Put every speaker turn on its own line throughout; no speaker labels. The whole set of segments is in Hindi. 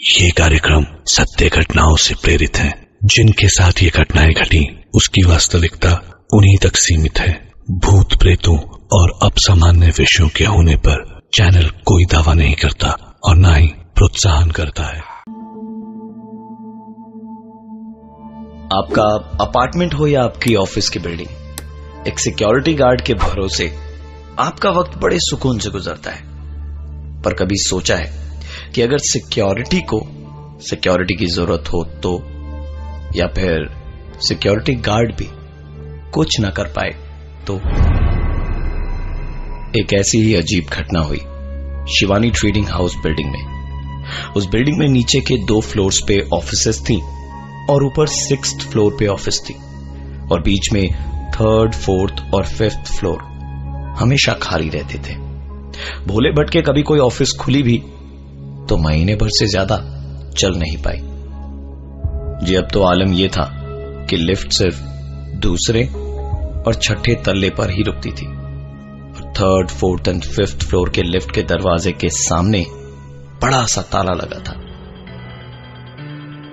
ये कार्यक्रम सत्य घटनाओं से प्रेरित है। जिनके साथ ये घटनाएं घटी उसकी वास्तविकता उन्हीं तक सीमित है। भूत प्रेतों और असामान्य विषयों के होने पर चैनल कोई दावा नहीं करता और न ही प्रोत्साहन करता है।
आपका अपार्टमेंट हो या आपकी ऑफिस की बिल्डिंग, एक सिक्योरिटी गार्ड के भरोसे आपका वक्त बड़े सुकून से गुजरता है। पर कभी सोचा है कि अगर सिक्योरिटी की जरूरत हो तो, या फिर सिक्योरिटी गार्ड भी कुछ ना कर पाए तो? एक ऐसी ही अजीब घटना हुई शिवानी ट्रेडिंग हाउस बिल्डिंग में। उस बिल्डिंग में नीचे के 2 फ्लोर्स पे ऑफिसेस थी और ऊपर 6th फ्लोर पे ऑफिस थी, और बीच में 3rd, 4th और 5th फ्लोर हमेशा खाली रहते थे। भोले भटके कभी कोई ऑफिस खुली भी तो महीने भर से ज्यादा चल नहीं पाई। जी अब तो आलम यह था कि लिफ्ट सिर्फ दूसरे और छठे तल्ले पर ही रुकती थी, और 3rd, 4th और 5th फ्लोर के लिफ्ट के दरवाजे के सामने बड़ा सा ताला लगा था।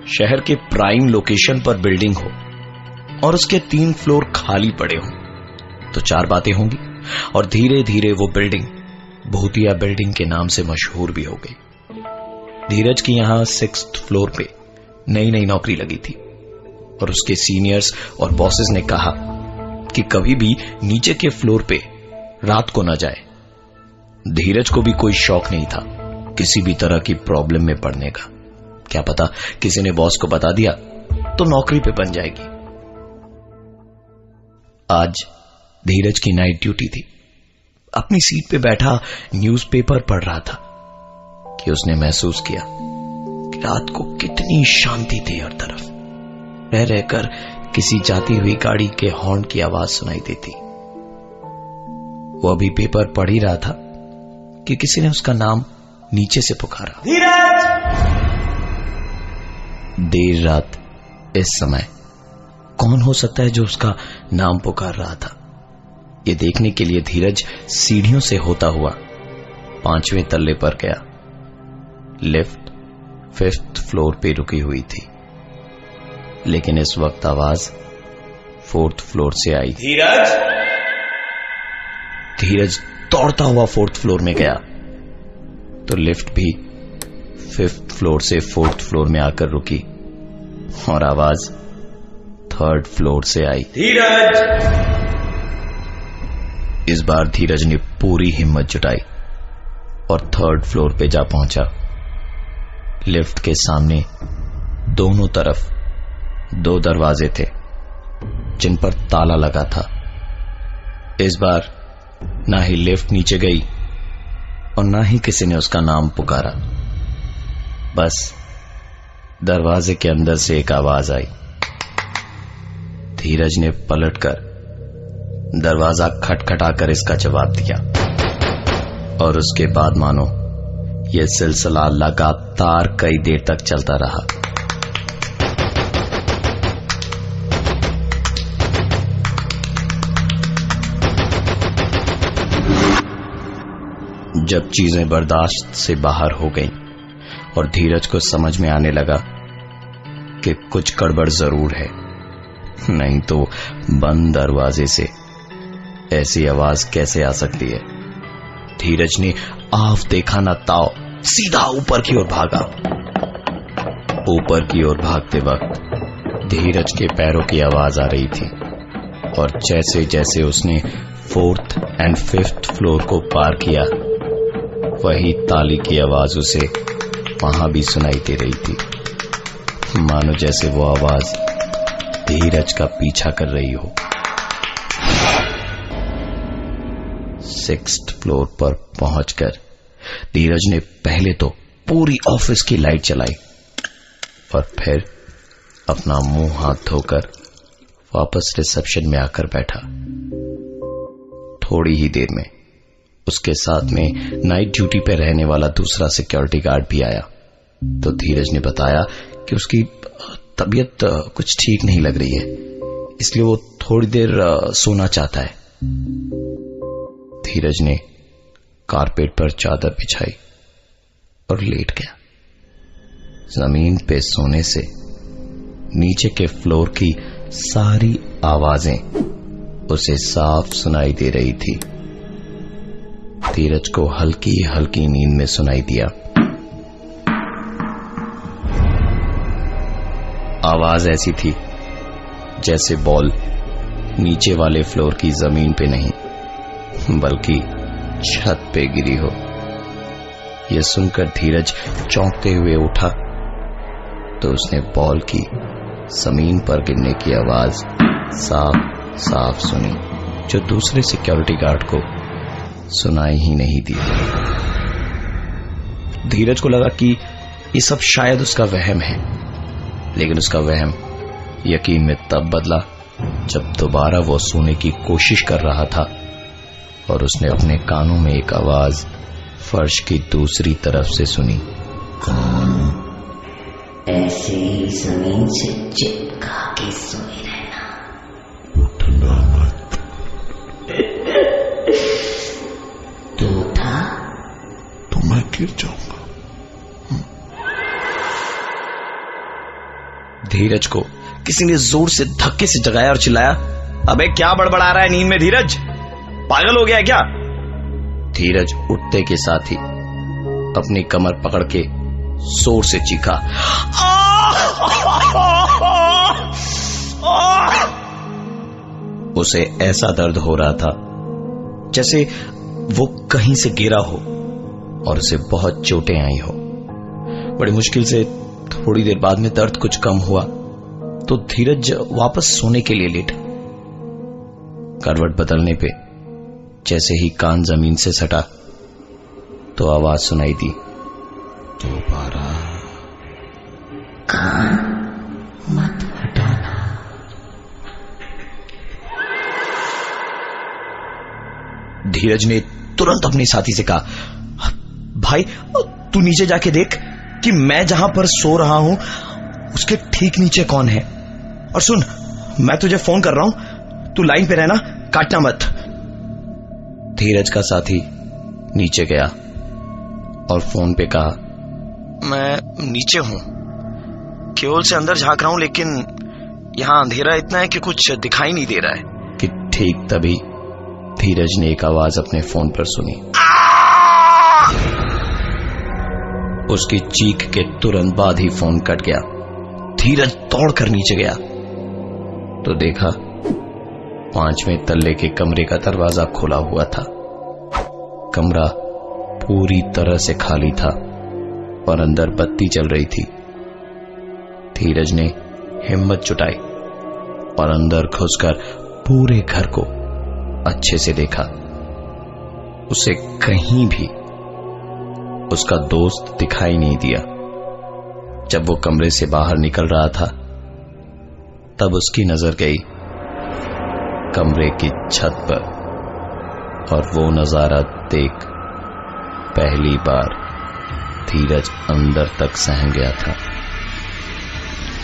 शहर के प्राइम लोकेशन पर बिल्डिंग हो और उसके 3 फ्लोर खाली पड़े हों तो 4 बातें होंगी, और धीरे धीरे वो बिल्डिंग भूतिया बिल्डिंग के नाम से मशहूर भी हो गई। धीरज की यहां 6th फ्लोर पे नई नई नौकरी लगी थी, और उसके सीनियर्स और बॉसेस ने कहा कि कभी भी नीचे के फ्लोर पे रात को न जाए। धीरज को भी कोई शौक नहीं था किसी भी तरह की प्रॉब्लम में पड़ने का। क्या पता किसी ने बॉस को बता दिया तो नौकरी पे बन जाएगी। आज धीरज की नाइट ड्यूटी थी। अपनी सीट पे बैठा न्यूज़पेपर पढ़ रहा था कि उसने महसूस किया कि रात को कितनी शांति थी हर तरफ। रह रहकर किसी जाती हुई गाड़ी के हॉर्न की आवाज सुनाई देती। वो अभी पेपर पढ़ ही रहा था कि किसी ने उसका नाम नीचे से पुकारा, धीरज। देर रात इस समय कौन हो सकता है जो उसका नाम पुकार रहा था? ये देखने के लिए धीरज सीढ़ियों से होता हुआ 5वें तल्ले पर गया। लिफ्ट 5th फ्लोर पे रुकी हुई थी, लेकिन इस वक्त आवाज 4th फ्लोर से आई, धीरज। धीरज दौड़ता हुआ 4th फ्लोर में गया तो लिफ्ट भी 5th फ्लोर से 4th फ्लोर में आकर रुकी, और आवाज 3rd फ्लोर से आई, धीरज। इस बार धीरज ने पूरी हिम्मत जुटाई और 3rd फ्लोर पे जा पहुंचा। लिफ्ट के सामने दोनों तरफ 2 दरवाजे थे जिन पर ताला लगा था। इस बार ना ही लिफ्ट नीचे गई और ना ही किसी ने उसका नाम पुकारा। बस दरवाजे के अंदर से एक आवाज आई। धीरज ने पलटकर दरवाजा खटखटाकर इसका जवाब दिया, और उसके बाद मानो यह सिलसिला लगातार कई देर तक चलता रहा। जब चीजें बर्दाश्त से बाहर हो गईं और धीरज को समझ में आने लगा कि कुछ गड़बड़ जरूर है, नहीं तो बंद दरवाजे से ऐसी आवाज कैसे आ सकती है, धीरज ने आफ देखा ना ताव सीधा ऊपर की ओर भागा। ऊपर की ओर भागते वक्त धीरज के पैरों की आवाज आ रही थी, और जैसे जैसे उसने 4th और 5th फ्लोर को पार किया वही ताली की आवाज उसे वहां भी सुनाई दे रही थी, मानो जैसे वो आवाज धीरज का पीछा कर रही हो। 6th फ्लोर पर पहुंचकर धीरज ने पहले तो पूरी ऑफिस की लाइट जलाई और फिर अपना मुंह हाथ धोकर वापस रिसेप्शन में आकर बैठा। थोड़ी ही देर में उसके साथ में नाइट ड्यूटी पर रहने वाला दूसरा सिक्योरिटी गार्ड भी आया तो धीरज ने बताया कि उसकी तबीयत कुछ ठीक नहीं लग रही है, इसलिए वो थोड़ी देर सोना चाहता है। धीरज ने कारपेट पर चादर बिछाई और लेट गया। जमीन पे सोने से नीचे के फ्लोर की सारी आवाजें उसे साफ सुनाई दे रही थी। धीरज को हल्की हल्की नींद में सुनाई दिया। आवाज ऐसी थी जैसे बॉल नीचे वाले फ्लोर की जमीन पे नहीं बल्कि छत पे गिरी हो। यह सुनकर धीरज चौंकते हुए उठा तो उसने बॉल की जमीन पर गिरने की आवाज साफ साफ सुनी, जो दूसरे सिक्योरिटी गार्ड को सुनाई ही नहीं दी। धीरज को लगा कि ये सब शायद उसका वहम है, लेकिन उसका वहम यकीन में तब बदला जब दोबारा वो सोने की कोशिश कर रहा था और उसने अपने कानों में एक आवाज फर्श की दूसरी तरफ से सुनी।
कौन ऐसे ही जमीन से चिपका के सोए रहना,
उठना मत।
तू उठा
तो मैं गिर जाऊंगा।
धीरज को किसी ने जोर से धक्के से जगाया और चिल्लाया, अबे क्या बड़बड़ा रहा है नींद में धीरज, पागल हो गया है क्या? धीरज उठते के साथ ही अपनी कमर पकड़ के जोर से चीखा। उसे ऐसा दर्द हो रहा था जैसे वो कहीं से गिरा हो और उसे बहुत चोटें आई हो। बड़ी मुश्किल से थोड़ी देर बाद में दर्द कुछ कम हुआ तो धीरज वापस सोने के लिए लेटा। करवट बदलने पे जैसे ही कान जमीन से सटा तो आवाज सुनाई दी,
दोबारा
कान मत हटाना।
धीरज ने तुरंत अपने साथी से कहा, भाई तू नीचे जाके देख कि मैं जहां पर सो रहा हूं उसके ठीक नीचे कौन है, और सुन मैं तुझे फोन कर रहा हूं, तू लाइन पे रहना, काटना मत। धीरज का साथी नीचे गया और फोन पे कहा, मैं नीचे हूं, केवल से अंदर झांक रहा हूं, लेकिन यहां अंधेरा इतना है कि कुछ दिखाई नहीं दे रहा है। कि ठीक तभी धीरज ने एक आवाज अपने फोन पर सुनी। उसकी चीख के तुरंत बाद ही फोन कट गया। धीरज दौड़कर नीचे गया तो देखा 5वें तल्ले के कमरे का दरवाजा खुला हुआ था। कमरा पूरी तरह से खाली था और अंदर बत्ती जल रही थी। धीरज ने हिम्मत जुटाई और अंदर घुसकर पूरे घर को अच्छे से देखा। उसे कहीं भी उसका दोस्त दिखाई नहीं दिया। जब वो कमरे से बाहर निकल रहा था तब उसकी नजर गई कमरे की छत पर, और वो नजारा देख पहली बार धीरज अंदर तक सहम गया था।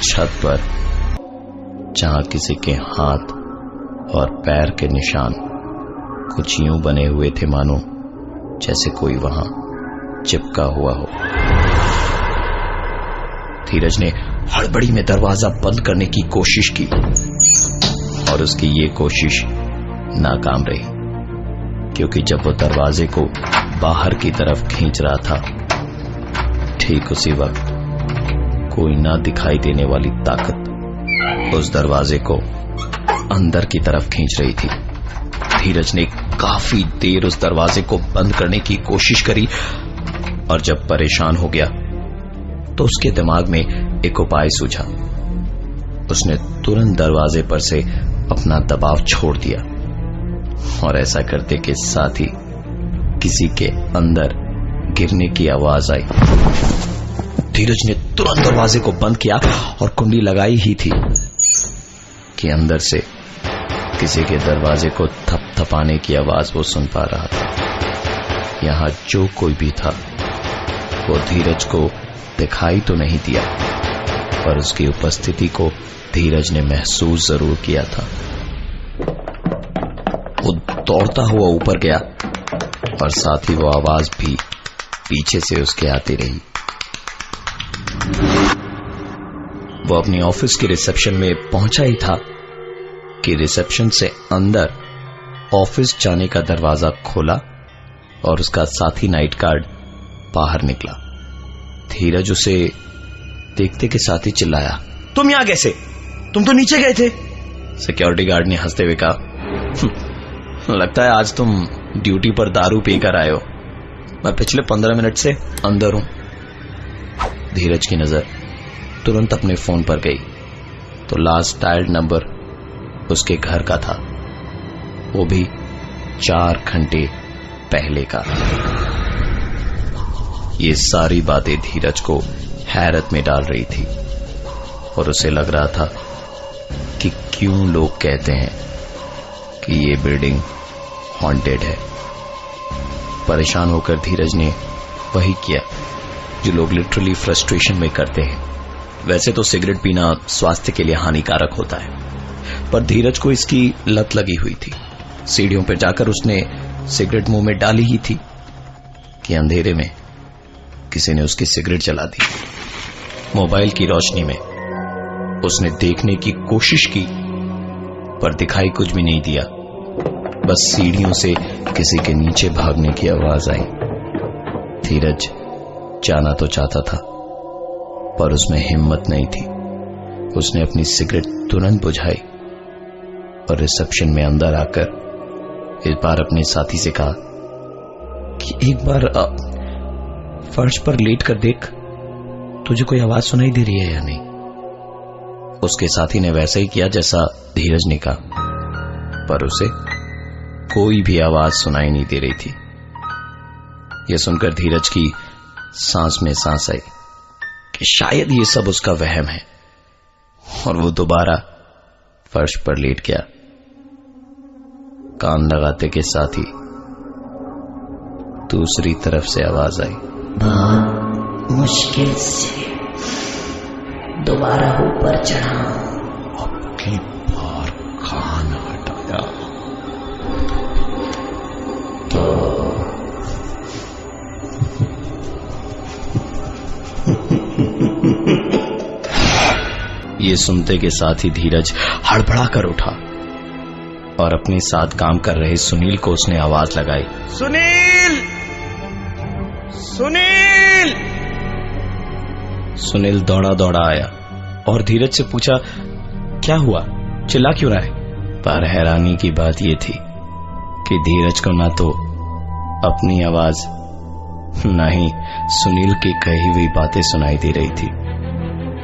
छत पर जहां किसी के हाथ और पैर के निशान कुछ यूं बने हुए थे मानो जैसे कोई वहां चिपका हुआ हो। धीरज ने हड़बड़ी में दरवाजा बंद करने की कोशिश की और उसकी ये कोशिश नाकाम रही, क्योंकि जब वो दरवाजे को बाहर की तरफ खींच रहा था ठीक उसी वक्त कोई ना दिखाई देने वाली ताकत उस दरवाजे को अंदर की तरफ खींच रही थी। धीरज ने काफी देर उस दरवाजे को बंद करने की कोशिश करी और जब परेशान हो गया तो उसके दिमाग में एक उपाय सूझा। उसने तुरंत दरवाजे पर से अपना दबाव छोड़ दिया और ऐसा करते के साथ ही किसी के अंदर गिरने की आवाज आई। धीरज ने तुरंत दरवाजे को बंद किया और कुंडी लगाई ही थी कि अंदर से किसी के दरवाजे को थपथपाने की आवाज वो सुन पा रहा था। यहां जो कोई भी था वो धीरज को दिखाई तो नहीं दिया, पर उसकी उपस्थिति को धीरज ने महसूस जरूर किया था। वो दौड़ता हुआ ऊपर गया और साथ ही वो आवाज भी पीछे से उसके आती रही। वो अपनी ऑफिस के रिसेप्शन में पहुंचा ही था कि रिसेप्शन से अंदर ऑफिस जाने का दरवाजा खोला और उसका साथी नाइट गार्ड बाहर निकला। धीरज उसे देखते के साथ ही चिल्लाया, तुम यहां कैसे? तुम तो नीचे गए थे। सिक्योरिटी गार्ड ने हंसते हुए कहा, लगता है आज तुम ड्यूटी पर दारू पीकर आए हो। मैं पिछले 15 मिनट से अंदर हूं। धीरज की नजर तुरंत अपने फोन पर गई तो लास्ट डायल्ड नंबर उसके घर का था, वो भी 4 घंटे पहले का। ये सारी बातें धीरज को हैरत में डाल रही थी और उसे लग रहा था कि क्यों लोग कहते हैं कि ये बिल्डिंग हॉन्टेड है। परेशान होकर धीरज ने वही किया जो लोग लिटरली फ्रस्ट्रेशन में करते हैं। वैसे तो सिगरेट पीना स्वास्थ्य के लिए हानिकारक होता है, पर धीरज को इसकी लत लगी हुई थी। सीढ़ियों पर जाकर उसने सिगरेट मुंह में डाली ही थी कि अंधेरे में किसी ने उसकी सिगरेट जला दी। मोबाइल की रोशनी में उसने देखने की कोशिश की पर दिखाई कुछ भी नहीं दिया। बस सीढ़ियों से किसी के नीचे भागने की आवाज आई। धीरज जाना तो चाहता था पर उसमें हिम्मत नहीं थी। उसने अपनी सिगरेट तुरंत बुझाई और रिसेप्शन में अंदर आकर इस बार अपने साथी से कहा कि एक बार फर्श पर लेट कर देख, तुझे कोई आवाज सुनाई दे रही है या नहीं। उसके साथी ने वैसा ही किया जैसा धीरज ने कहा, पर उसे कोई भी आवाज सुनाई नहीं दे रही थी। यह सुनकर धीरज की सांस में सांस आई कि शायद ये सब उसका वहम है, और वो दोबारा फर्श पर लेट गया। कान लगाते के साथ ही दूसरी तरफ से आवाज आई,
बहुत मुश्किल से दोबारा ऊपर चढ़ा।
अपनी बार कान हटाया
तो
ये सुनते के साथ ही धीरज हड़बड़ा कर उठा और अपने साथ काम कर रहे सुनील को उसने आवाज लगाई, सुनील, सुनील। सुनील दौड़ा दौड़ा आया और धीरज से पूछा, क्या हुआ, चिल्ला क्यों रहा है? पर हैरानी की बात यह थी कि धीरज को ना तो अपनी आवाज ना ही सुनील की कही हुई बातें सुनाई दे रही थी।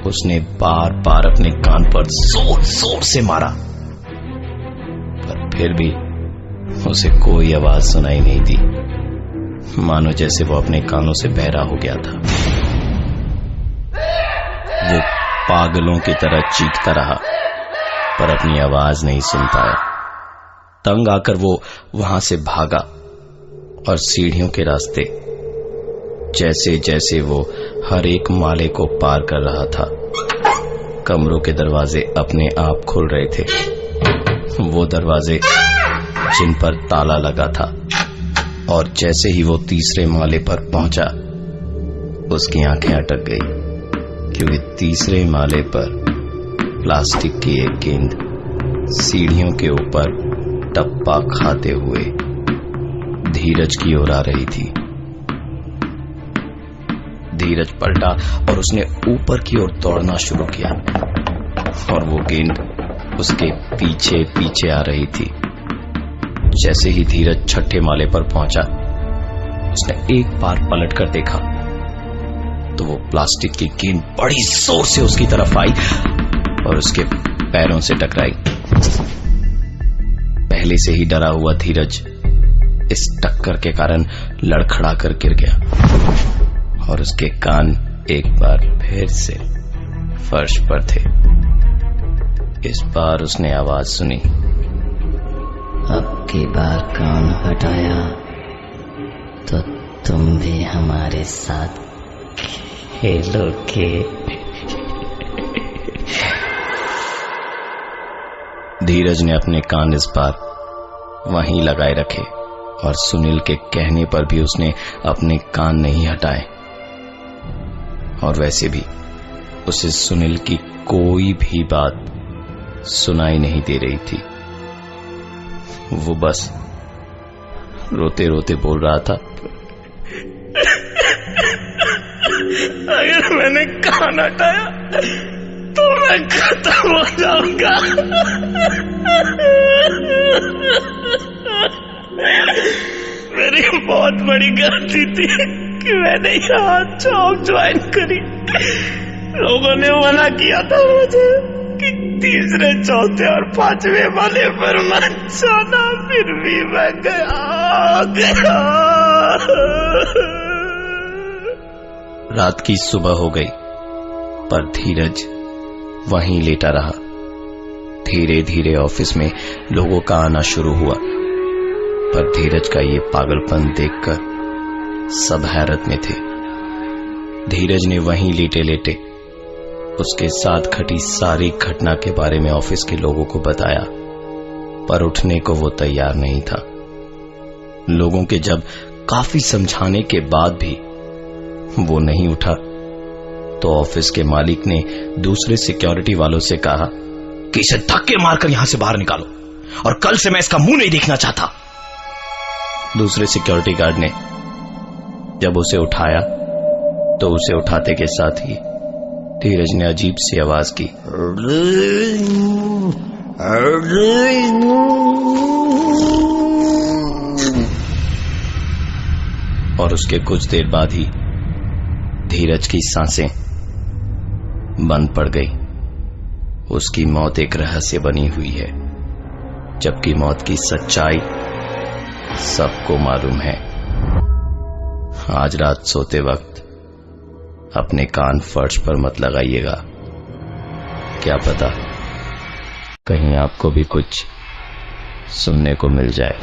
उसने बार बार अपने कान पर जोर जोर से मारा पर फिर भी उसे कोई आवाज सुनाई नहीं दी, मानो जैसे वो अपने कानों से बहरा हो गया था। वो पागलों की तरह चीखता रहा पर अपनी आवाज नहीं सुन पाया। तंग आकर वो वहां से भागा और सीढ़ियों के रास्ते जैसे जैसे वो हर एक माले को पार कर रहा था, कमरों के दरवाजे अपने आप खुल रहे थे। वो दरवाजे जिन पर ताला लगा था, और जैसे ही वो तीसरे माले पर पहुंचा उसकी आंखें अटक गई, क्योंकि तीसरे माले पर प्लास्टिक की एक गेंद सीढ़ियों के ऊपर टप्पा खाते हुए धीरज की ओर आ रही थी। धीरज पलटा और उसने ऊपर की ओर दौड़ना शुरू किया और वो गेंद उसके पीछे पीछे आ रही थी। जैसे ही धीरज छठे माले पर पहुंचा उसने एक बार पलट कर देखा तो वो प्लास्टिक की गेंद बड़ी जोर से उसकी तरफ आई और उसके पैरों से टकराई। पहले से ही डरा हुआ धीरज इस टक्कर के कारण लड़खड़ा कर गिर गया और उसके कान एक बार फिर से फर्श पर थे। इस बार उसने आवाज सुनी,
अब की बार कान हटाया तो तुम भी हमारे साथ खेलोगे।
धीरज ने अपने कान इस बार वहीं लगाए रखे और सुनील के कहने पर भी उसने अपने कान नहीं हटाए। और वैसे भी उसे सुनील की कोई भी बात सुनाई नहीं दे रही थी। वो बस रोते रोते बोल रहा था,
अगर मैंने कान हटाया तो मैं खत्म हो जाऊंगा। मेरी बहुत बड़ी गलती थी कि मैंने यहाँ जॉब ज्वाइन करी। लोगों ने मना किया था मुझे कि तीसरे, चौथे और पांचवें वाले पर मत जाना, फिर भी मैं गया।
रात की सुबह हो गई, पर धीरज वहीं लेटा रहा। धीरे धीरे ऑफिस में लोगों का आना शुरू हुआ, पर धीरज का ये पागलपन देखकर सब हैरत में थे। धीरज ने वहीं लेटे लेटे उसके साथ घटी सारी घटना के बारे में ऑफिस के लोगों को बताया, पर उठने को वो तैयार नहीं था। लोगों के जब काफी समझाने के बाद भी वो नहीं उठा, तो ऑफिस के मालिक ने दूसरे सिक्योरिटी वालों से कहा कि इसे धक्के मारकर यहां से बाहर निकालो, और कल से मैं इसका मुंह नहीं देखना चाहता। दूसरे सिक्योरिटी गार्ड ने जब उसे उठाया तो उसे उठाते के साथ ही धीरज ने अजीब सी आवाज की, और उसके कुछ देर बाद ही धीरज की सांसें बंद पड़ गई। उसकी मौत एक रहस्य बनी हुई है, जबकि मौत की सच्चाई सबको मालूम है। आज रात सोते वक्त अपने कान फर्श पर मत लगाइएगा, क्या पता कहीं आपको भी कुछ सुनने को मिल जाए।